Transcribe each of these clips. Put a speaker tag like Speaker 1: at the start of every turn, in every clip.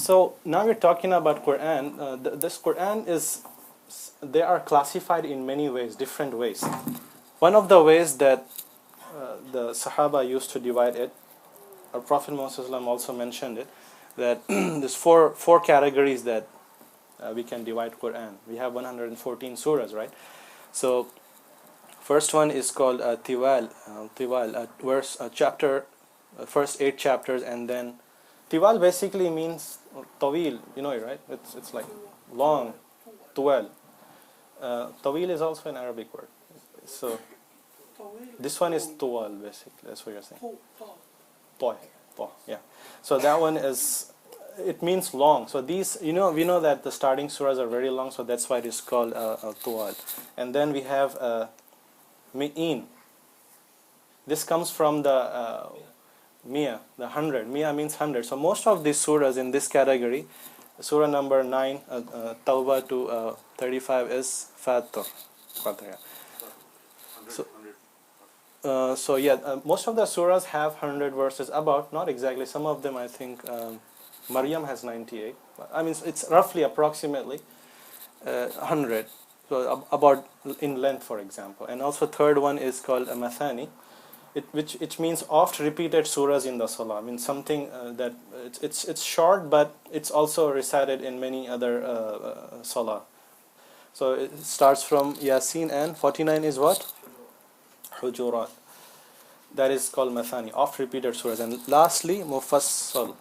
Speaker 1: So now we're talking about Quran. This Quran is, they are classified in many ways, different ways. One of the ways that the Sahaba used to divide it, our Prophet Muhammad also mentioned it, that there's four categories that we can divide Quran. We have 114 surahs, right? So first one is called Tiwal, verse, chapter, first 8 chapters, and then Tiwal basically means Tawil, you know it, right? It's like long, Tuwal. Tawil is also an Arabic word. So this one is Tuwal, basically. That's what you're saying. Toy, yeah. So that one is, it means long. So these, we know that the starting surahs are very long, so that's why it is called Tuwal. And then we have Mi'in. This comes from the Mia, the 100. Mia means 100. So most of these surahs in this category, surah number 9, Tawbah to 35 is Fatiha. So most of the surahs have 100 verses, about, not exactly, some of them I think, Maryam has 98. I mean, it's roughly, approximately 100. So about in length, for example. And also third one is called Mathani, which means oft repeated surahs in the salah. I mean something that it's short, but it's also recited in many other salah. So it starts from Yasin, and 49 is what? Hujurat. That is called Mathani, oft repeated surahs. And lastly, Mufassal,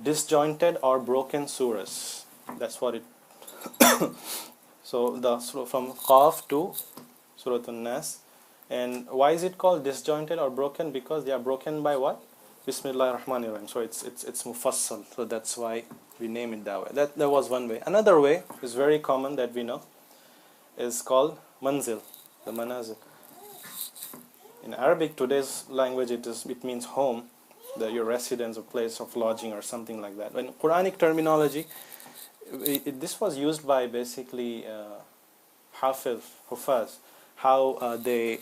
Speaker 1: disjointed or broken surahs. That's what it so from Qaf to Surah An-Nas. And why is it called disjointed or broken? Because they are broken by what? Bismillahir Rahmanir Rahim. So it's Mufassal. So that's why we name it that way. That was one way. Another way is very common that we know, is called Manzil, the Manazil. In Arabic, today's language, it means home, your residence or place of lodging or something like that. In Quranic terminology, this was used by basically Hufaz, how they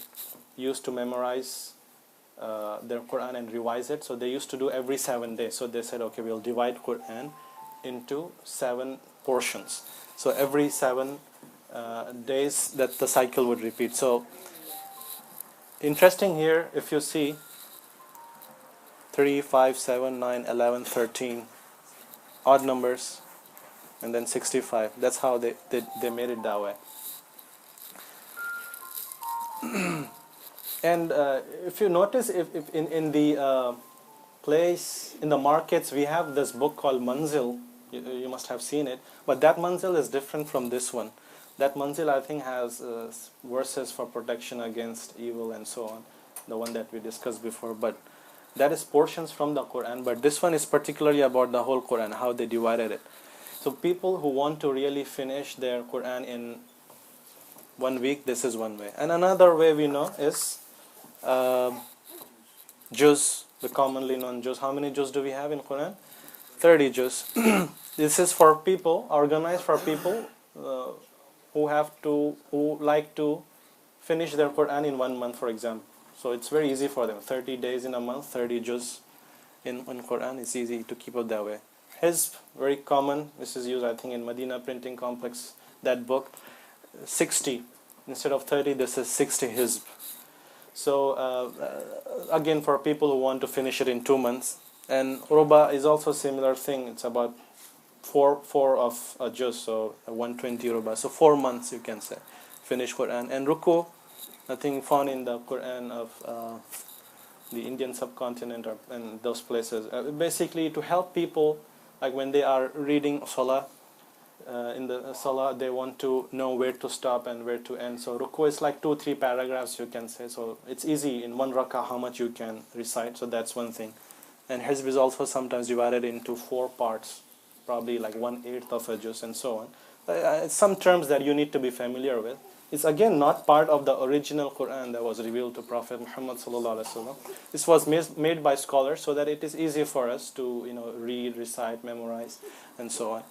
Speaker 1: used to memorize their Quran and revise it. So they used to do every 7 days. So they said, okay, we'll divide Quran into 7 portions. So every 7 days that the cycle would repeat. So interesting here, if you see 3, 5, 7, 9, 11, 13, odd numbers, and then 65. That's how they made it that way. And if you notice, if in the place, in the markets, we have this book called Manzil. You must have seen it. But that Manzil is different from this one. That Manzil, I think, has verses for protection against evil and so on. The one that we discussed before. But that is portions from the Quran. But this one is particularly about the whole Quran, how they divided it. So people who want to really finish their Quran in 1 week, this is one way. And another way we know is juz, the commonly known juz. How many juz do we have in Quran? 30 juz. This is for people, organized for people who like to finish their Quran in 1 month, for example. So it's very easy for them. 30 days in a month, 30 juz in Quran. It's easy to keep up that way. Hizb, very common. This is used, I think, in Medina Printing Complex, that book. 60 instead of 30, this is 60 hizb. So again, for people who want to finish it in 2 months. And ruba is also a similar thing. It's about 4 of a juz, so 120 ruba. So 4 months, you can say, finish Quran. And ruku, nothing found in the Quran of the Indian subcontinent or and those places. Basically, to help people, like when they are reading salah, in the salah, they want to know where to stop and where to end. So ruku is like 2-3 paragraphs, you can say. So it's easy in 1 rakah how much you can recite. So that's one thing. And hizb is also sometimes divided into 4 parts, probably like 1/8 of a juz and so on. Some terms that you need to be familiar with. It's again not part of the original Quran that was revealed to Prophet Muhammad sallallahu alaihi wasallam. This was made by scholars so that it is easy for us to read, recite, memorize, and so on.